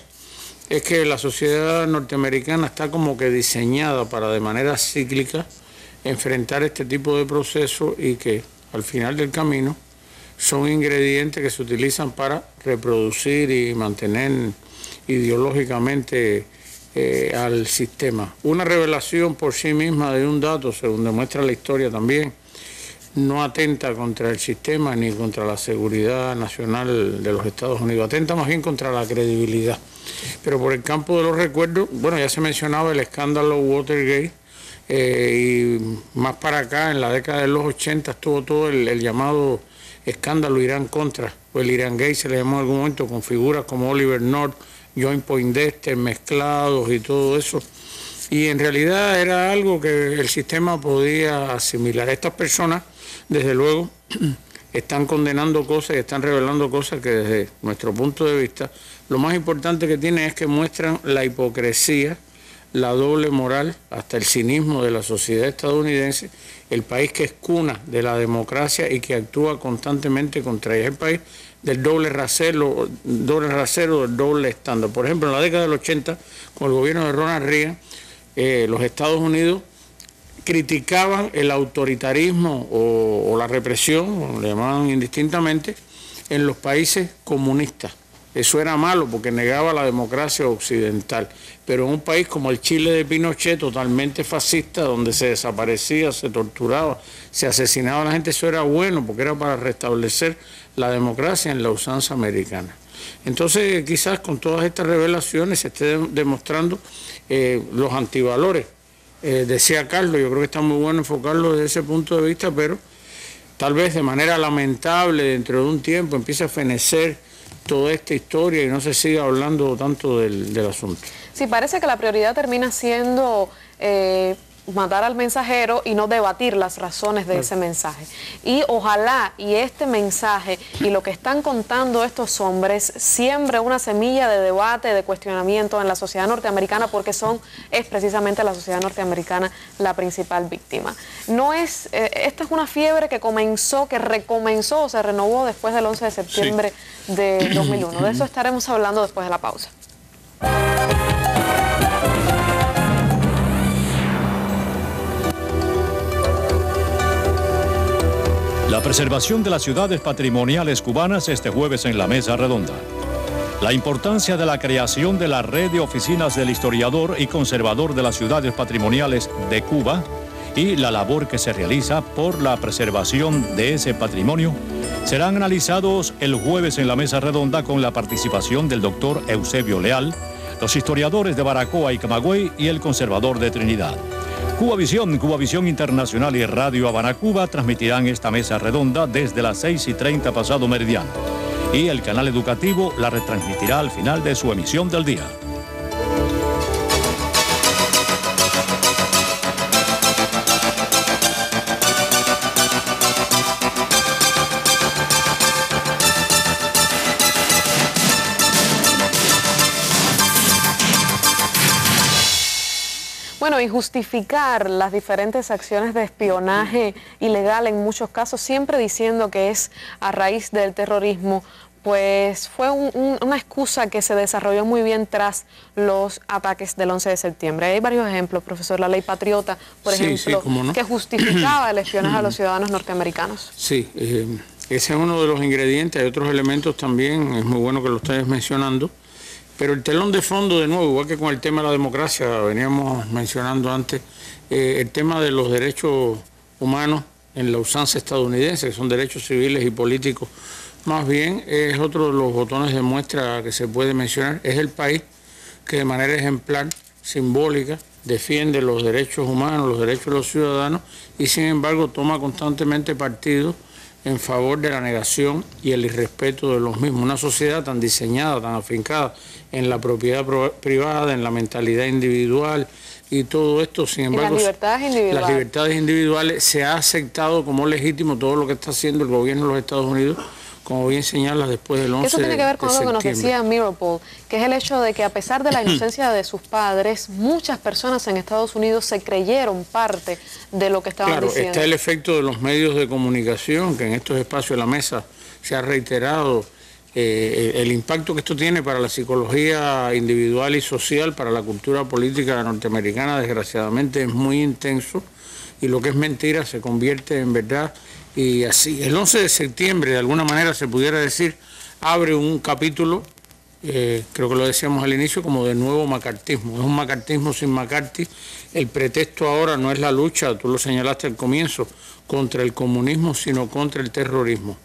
es que la sociedad norteamericana está como que diseñada para de manera cíclica enfrentar este tipo de procesos y que al final del camino son ingredientes que se utilizan para reproducir y mantener ideológicamente al sistema. Una revelación por sí misma de un dato, según demuestra la historia también, no atenta contra el sistema ni contra la seguridad nacional de los Estados Unidos, atenta más bien contra la credibilidad. Pero por el campo de los recuerdos, bueno, ya se mencionaba el escándalo Watergate, y más para acá, en la década de los 80, estuvo todo el llamado escándalo Irán-Contra, o el Irán-Gate se le llamó en algún momento, con figuras como Oliver North, John Poindexter, mezclados y todo eso. Y en realidad era algo que el sistema podía asimilar. Estas personas, desde luego, están condenando cosas y están revelando cosas que desde nuestro punto de vista, lo más importante que tienen es que muestran la hipocresía, la doble moral, hasta el cinismo de la sociedad estadounidense, el país que es cuna de la democracia y que actúa constantemente contra ella. Es el país del doble rasero, del doble estándar. Por ejemplo, en la década del 80, con el gobierno de Ronald Reagan, los Estados Unidos criticaban el autoritarismo o la represión, como le llamaban indistintamente, en los países comunistas. Eso era malo porque negaba la democracia occidental. Pero en un país como el Chile de Pinochet, totalmente fascista, donde se desaparecía, se torturaba, se asesinaba a la gente, eso era bueno porque era para restablecer la democracia en la usanza americana. Entonces, quizás con todas estas revelaciones se esté demostrando los antivalores. Decía Carlos, yo creo que está muy bueno enfocarlo desde ese punto de vista, pero tal vez de manera lamentable dentro de un tiempo empiece a fenecer toda esta historia y no se siga hablando tanto del asunto. Sí, parece que la prioridad termina siendo matar al mensajero y no debatir las razones de ese mensaje. Y ojalá y este mensaje y lo que están contando estos hombres siembre una semilla de debate, de cuestionamiento en la sociedad norteamericana, porque es precisamente la sociedad norteamericana la principal víctima. Esta es una fiebre que recomenzó o se renovó después del 11 de septiembre de 2001. De eso estaremos hablando después de la pausa. La preservación de las ciudades patrimoniales cubanas este jueves en la Mesa Redonda. La importancia de la creación de la red de oficinas del historiador y conservador de las ciudades patrimoniales de Cuba y la labor que se realiza por la preservación de ese patrimonio serán analizados el jueves en la Mesa Redonda con la participación del doctor Eusebio Leal, los historiadores de Baracoa y Camagüey y el conservador de Trinidad. Cubavisión Internacional y Radio Habana Cuba transmitirán esta mesa redonda desde las 6:30 pasado meridiano. Y el canal educativo la retransmitirá al final de su emisión del día. Bueno, y justificar las diferentes acciones de espionaje ilegal en muchos casos, siempre diciendo que es a raíz del terrorismo, pues fue una excusa que se desarrolló muy bien tras los ataques del 11 de septiembre. Hay varios ejemplos, profesor. La ley Patriota, por ejemplo, ¿no?, que justificaba el espionaje a los ciudadanos norteamericanos. Sí, ese es uno de los ingredientes. Hay otros elementos también, es muy bueno que lo estés mencionando. Pero el telón de fondo, de nuevo, igual que con el tema de la democracia, veníamos mencionando antes, el tema de los derechos humanos en la usanza estadounidense, que son derechos civiles y políticos, más bien es otro de los botones de muestra que se puede mencionar. Es el país que de manera ejemplar, simbólica, defiende los derechos humanos, los derechos de los ciudadanos y sin embargo toma constantemente partido en favor de la negación y el irrespeto de los mismos. Una sociedad tan diseñada, tan afincada en la propiedad privada, en la mentalidad individual y todo esto, sin embargo, las libertades individuales se ha aceptado como legítimo todo lo que está haciendo el gobierno de los Estados Unidos, como bien señalas, después del 11 de septiembre. Eso tiene que ver con algo que nos decía Mirapol, que es el hecho de que a pesar de la inocencia de sus padres, muchas personas en Estados Unidos se creyeron parte de lo que estaban diciendo. Claro, está el efecto de los medios de comunicación, que en estos espacios de la mesa se ha reiterado, el impacto que esto tiene para la psicología individual y social, para la cultura política norteamericana, desgraciadamente es muy intenso, y lo que es mentira se convierte en verdad Y así, el 11 de septiembre, de alguna manera se pudiera decir, abre un capítulo, creo que lo decíamos al inicio, como de nuevo macartismo. Es un macartismo sin McCarthy. El pretexto ahora no es la lucha, tú lo señalaste al comienzo, contra el comunismo, sino contra el terrorismo.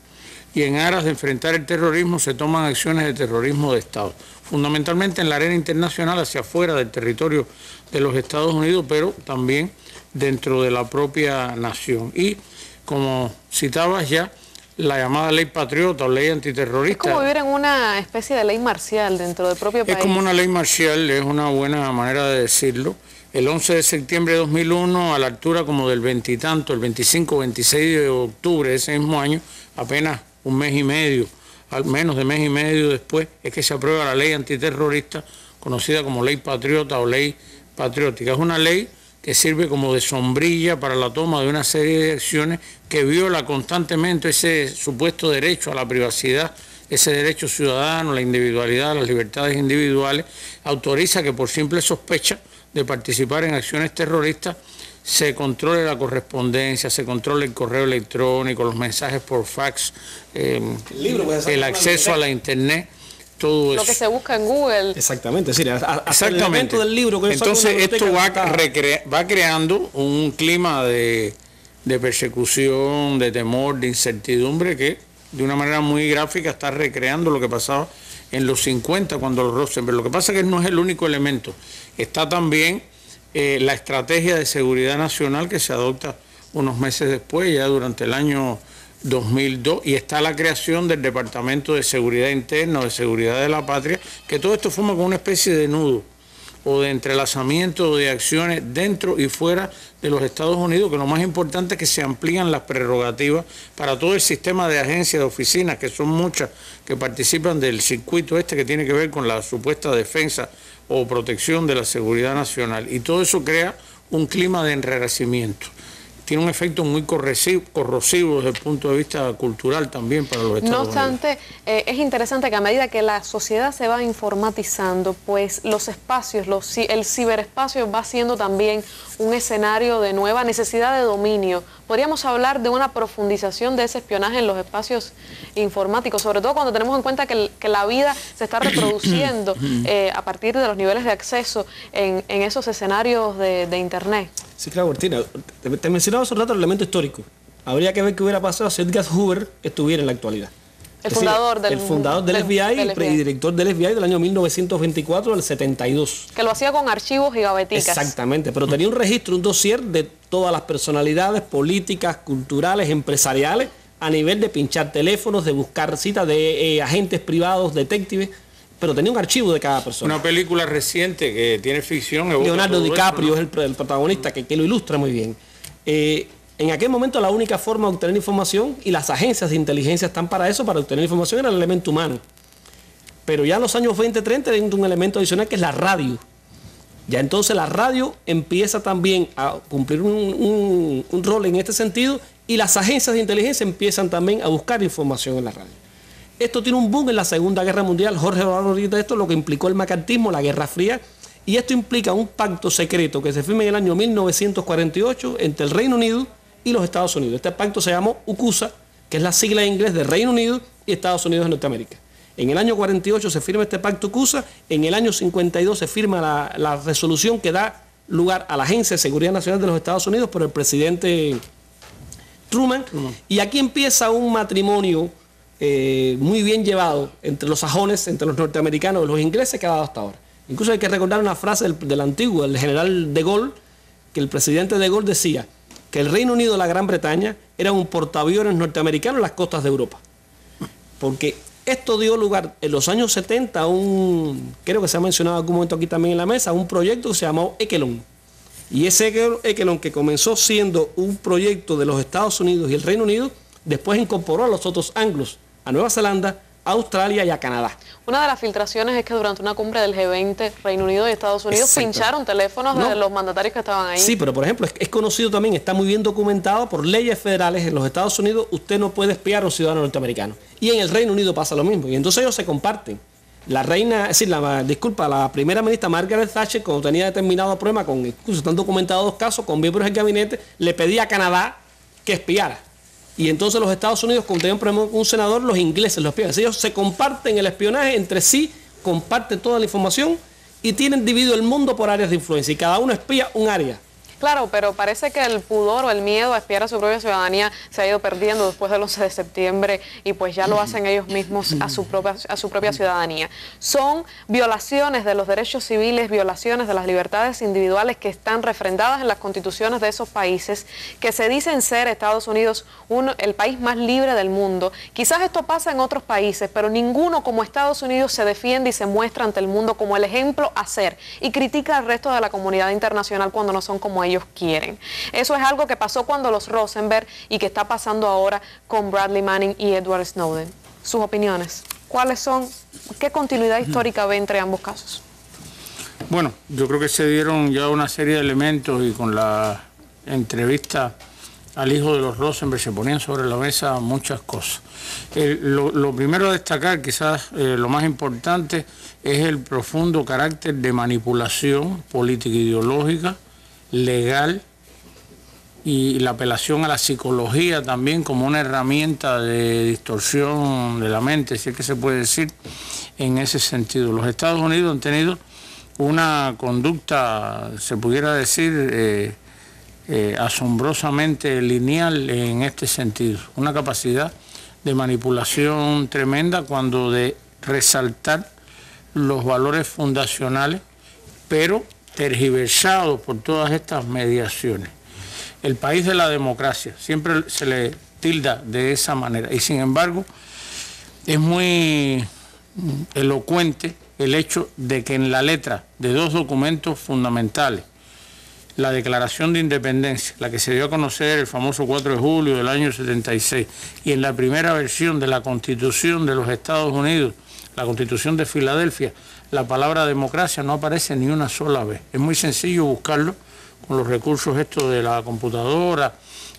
Y en aras de enfrentar el terrorismo se toman acciones de terrorismo de Estado, fundamentalmente en la arena internacional, hacia afuera del territorio de los Estados Unidos, pero también dentro de la propia nación. Y como citabas ya, la llamada ley patriota o ley antiterrorista. Es como vivir en una especie de ley marcial dentro del propio país. Es como una ley marcial, es una buena manera de decirlo. El 11 de septiembre de 2001, a la altura como del veintitanto, el 25 o 26 de octubre de ese mismo año, apenas un mes y medio, al menos de mes y medio después, es que se aprueba la ley antiterrorista, conocida como ley patriota o ley patriótica. Es una ley que sirve como de sombrilla para la toma de una serie de acciones que viola constantemente ese supuesto derecho a la privacidad, ese derecho ciudadano, la individualidad, las libertades individuales, autoriza que por simple sospecha de participar en acciones terroristas se controle la correspondencia, se controle el correo electrónico, los mensajes por fax, el acceso a la internet. Todo lo eso. Que se busca en Google. Exactamente, es decir, exactamente. Del libro que entonces esto va creando un clima de persecución, de temor, de incertidumbre que de una manera muy gráfica está recreando lo que pasaba en los 50 cuando los Rosenberg. Lo que pasa es que no es el único elemento. Está también la estrategia de seguridad nacional que se adopta unos meses después, ya durante el año 2002, y está la creación del Departamento de Seguridad Interna o de Seguridad de la Patria, que todo esto forma como una especie de nudo o de entrelazamiento de acciones dentro y fuera de los Estados Unidos, que lo más importante es que se amplían las prerrogativas para todo el sistema de agencias, de oficinas, que son muchas, que participan del circuito este que tiene que ver con la supuesta defensa o protección de la seguridad nacional. Y todo eso crea un clima de enrarecimiento. Tiene un efecto muy corrosivo desde el punto de vista cultural también para los Estados Unidos. No obstante, es interesante que a medida que la sociedad se va informatizando, pues los espacios, el ciberespacio va siendo también un escenario de nueva necesidad de dominio. Podríamos hablar de una profundización de ese espionaje en los espacios informáticos, sobre todo cuando tenemos en cuenta que la vida se está reproduciendo a partir de los niveles de acceso en esos escenarios de Internet. Sí, claro, Bertina, te mencionaba hace un rato el elemento histórico. Habría que ver qué hubiera pasado si Edgar Hoover estuviera en la actualidad. El fundador del FBI y director del FBI del año 1924 al 72. Que lo hacía con archivos y gaveticas. Exactamente, pero tenía un registro, un dossier de todas las personalidades políticas, culturales, empresariales, a nivel de pinchar teléfonos, de buscar citas de agentes privados, detectives, pero tenía un archivo de cada persona. Una película reciente que tiene ficción. Leonardo DiCaprio es el protagonista que lo ilustra muy bien. En aquel momento la única forma de obtener información, y las agencias de inteligencia están para eso, para obtener información, era el elemento humano. Pero ya en los años 20-30 hay un elemento adicional que es la radio. Ya entonces la radio empieza también a cumplir un rol en este sentido, y las agencias de inteligencia empiezan también a buscar información en la radio. Esto tiene un boom en la Segunda Guerra Mundial. Jorge habló ahorita de esto, lo que implicó el macartismo, la Guerra Fría, y esto implica un pacto secreto que se firma en el año 1948 entre el Reino Unido y los Estados Unidos. Este pacto se llamó UCUSA, que es la sigla en inglés de Reino Unido y Estados Unidos de Norteamérica. En el año 48 se firma este pacto UCUSA, en el año 52 se firma la resolución que da lugar a la Agencia de Seguridad Nacional de los Estados Unidos por el presidente Truman. Y aquí empieza un matrimonio muy bien llevado entre los sajones, entre los norteamericanos y los ingleses, que ha dado hasta ahora. Incluso hay que recordar una frase del antiguo, el general de Gaulle, que el presidente de Gaulle decía que el Reino Unido de la Gran Bretaña era un portaaviones norteamericano en las costas de Europa. Porque esto dio lugar en los años 70 a creo que se ha mencionado en algún momento aquí también en la mesa, un proyecto que se llamó Ekelon. Y ese Ekelon, que comenzó siendo un proyecto de los Estados Unidos y el Reino Unido, después incorporó a los otros anglos, a Nueva Zelanda, a Australia y a Canadá. Una de las filtraciones es que durante una cumbre del G20, Reino Unido y Estados Unidos pincharon teléfonos de los mandatarios que estaban ahí. Sí, pero por ejemplo, es conocido también, está muy bien documentado por leyes federales en los Estados Unidos, usted no puede espiar a un ciudadano norteamericano. Y en el Reino Unido pasa lo mismo, y entonces ellos se comparten. La la primera ministra Margaret Thatcher, cuando tenía determinado problema incluso están documentados 2 casos, con miembros del gabinete, le pedía a Canadá que espiara. Y entonces los Estados Unidos, cuando tenían un problema con un senador, los ingleses, los espías, ellos se comparten el espionaje entre sí, comparten toda la información y tienen dividido el mundo por áreas de influencia y cada uno espía un área. Claro, pero parece que el pudor o el miedo a espiar a su propia ciudadanía se ha ido perdiendo después del 11 de septiembre y pues ya lo hacen ellos mismos a su propia ciudadanía. Son violaciones de los derechos civiles, violaciones de las libertades individuales que están refrendadas en las constituciones de esos países que se dicen ser Estados Unidos el país más libre del mundo. Quizás esto pasa en otros países, pero ninguno como Estados Unidos se defiende y se muestra ante el mundo como el ejemplo a ser y critica al resto de la comunidad internacional cuando no son como ellos quieren. Eso es algo que pasó cuando los Rosenberg y que está pasando ahora con Bradley Manning y Edward Snowden. Sus opiniones, ¿cuáles son? ¿Qué continuidad histórica ve entre ambos casos? Bueno, yo creo que se dieron ya una serie de elementos y con la entrevista al hijo de los Rosenberg se ponían sobre la mesa muchas cosas. Lo primero a destacar, quizás lo más importante, es el profundo carácter de manipulación política e ideológica, legal, y la apelación a la psicología también como una herramienta de distorsión de la mente, si es que se puede decir en ese sentido. Los Estados Unidos han tenido una conducta, se pudiera decir, asombrosamente lineal en este sentido, una capacidad de manipulación tremenda cuando de resaltar los valores fundacionales, pero tergiversados por todas estas mediaciones. El país de la democracia, siempre se le tilda de esa manera, y sin embargo es muy elocuente el hecho de que en la letra de dos documentos fundamentales, la Declaración de Independencia, la que se dio a conocer el famoso 4 de julio del año 76, y en la primera versión de la Constitución de los Estados Unidos, la Constitución de Filadelfia, la palabra democracia no aparece ni una sola vez. Es muy sencillo buscarlo con los recursos estos de la computadora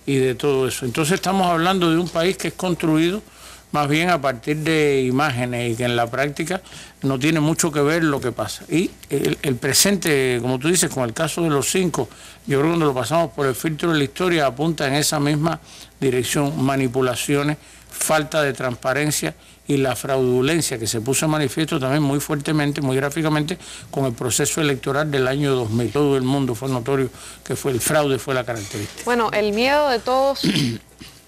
y de todo eso. Entonces estamos hablando de un país que es construido más bien a partir de imágenes y que en la práctica no tiene mucho que ver lo que pasa. Y el presente, como tú dices, con el caso de los 5, yo creo que cuando lo pasamos por el filtro de la historia apunta en esa misma dirección: manipulaciones, falta de transparencia y la fraudulencia que se puso en manifiesto también muy fuertemente, muy gráficamente, con el proceso electoral del año 2000. Todo el mundo fue notorio que fue el fraude, fue la característica. Bueno, el miedo de todos,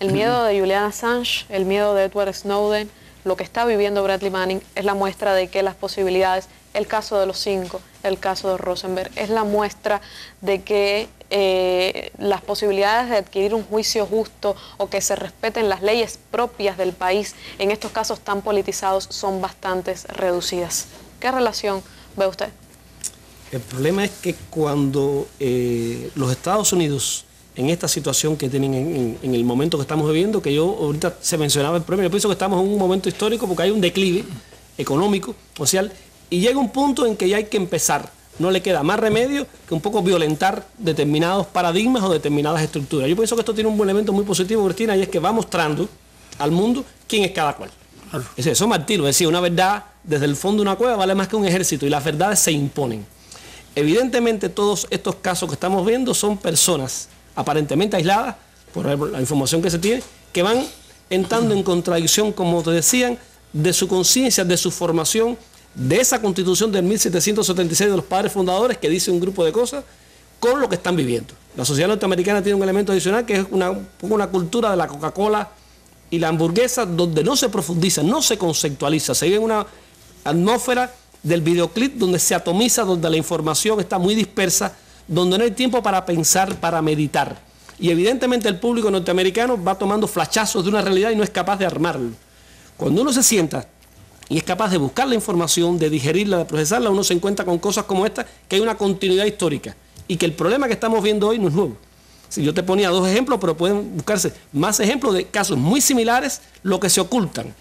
el miedo de Julian Assange, el miedo de Edward Snowden, lo que está viviendo Bradley Manning es la muestra de que las posibilidades, el caso de los 5, el caso de Rosenberg, es la muestra de que las posibilidades de adquirir un juicio justo o que se respeten las leyes propias del país en estos casos tan politizados son bastante reducidas. ¿Qué relación ve usted? El problema es que cuando los Estados Unidos, en esta situación que tienen en el momento que estamos viviendo, que yo ahorita se mencionaba el problema, yo pienso que estamos en un momento histórico porque hay un declive económico, social, y llega un punto en que ya hay que empezar. No le queda más remedio que un poco violentar determinados paradigmas o determinadas estructuras. Yo pienso que esto tiene un elemento muy positivo, Cristina, y es que va mostrando al mundo quién es cada cual. Eso Martino decía, una verdad desde el fondo de una cueva vale más que un ejército, y las verdades se imponen. Evidentemente todos estos casos que estamos viendo son personas aparentemente aisladas, por la información que se tiene, que van entrando en contradicción, como te decían, de su conciencia, de su formación, de esa Constitución del 1776 de los padres fundadores, que dice un grupo de cosas, con lo que están viviendo. La sociedad norteamericana tiene un elemento adicional que es una cultura de la Coca-Cola y la hamburguesa, donde no se profundiza, no se conceptualiza, se vive en una atmósfera del videoclip donde se atomiza, donde la información está muy dispersa, donde no hay tiempo para pensar, para meditar. Y evidentemente el público norteamericano va tomando flashazos de una realidad y no es capaz de armarlo. Cuando uno se sienta y es capaz de buscar la información, de digerirla, de procesarla, uno se encuentra con cosas como esta, que hay una continuidad histórica y que el problema que estamos viendo hoy no es nuevo. Si yo te ponía 2 ejemplos, pero pueden buscarse más ejemplos de casos muy similares, lo que se ocultan.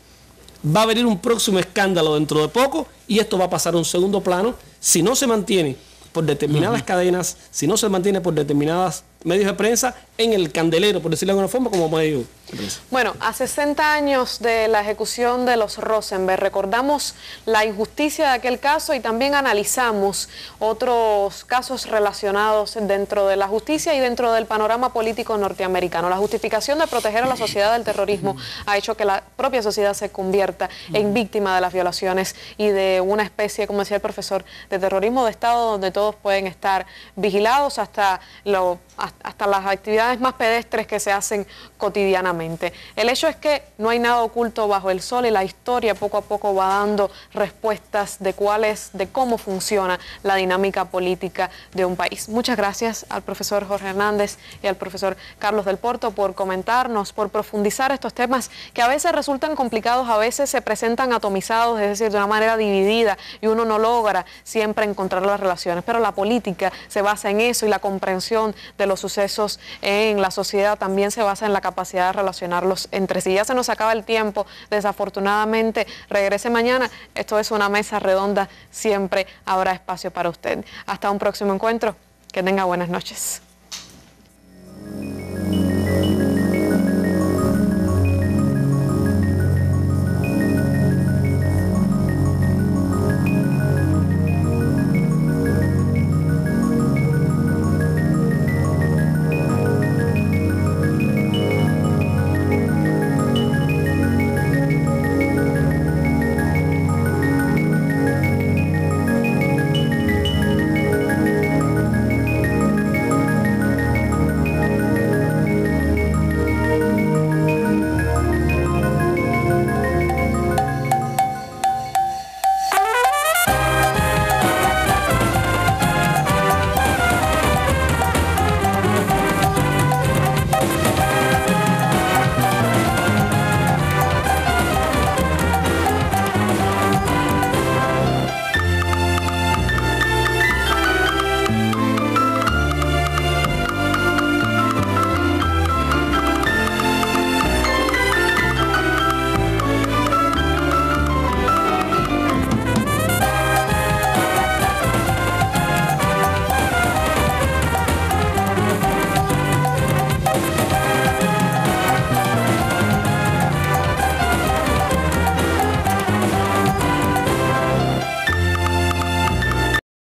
Va a venir un próximo escándalo dentro de poco y esto va a pasar a un segundo plano si no se mantiene por determinadas cadenas, si no se mantiene por determinadas medios de prensa en el candelero, por decirlo de alguna forma, como medio de prensa. Bueno, a 60 años de la ejecución de los Rosenberg, recordamos la injusticia de aquel caso y también analizamos otros casos relacionados dentro de la justicia y dentro del panorama político norteamericano. La justificación de proteger a la sociedad del terrorismo ha hecho que la propia sociedad se convierta en víctima de las violaciones y de una especie, como decía el profesor, de terrorismo de Estado donde todos pueden estar vigilados hasta las actividades más pedestres que se hacen cotidianamente. El hecho es que no hay nada oculto bajo el sol y la historia poco a poco va dando respuestas de cómo funciona la dinámica política de un país. Muchas gracias al profesor Jorge Hernández y al profesor Carlos del Porto por comentarnos, por profundizar estos temas que a veces resultan complicados, a veces se presentan atomizados, es decir, de una manera dividida y uno no logra siempre encontrar las relaciones, pero la política se basa en eso y la comprensión de los sucesos en la sociedad también se basa en la capacidad de relacionarlos entre sí. Ya se nos acaba el tiempo, desafortunadamente regrese mañana. Esto es Una Mesa Redonda, siempre habrá espacio para usted. Hasta un próximo encuentro, que tenga buenas noches.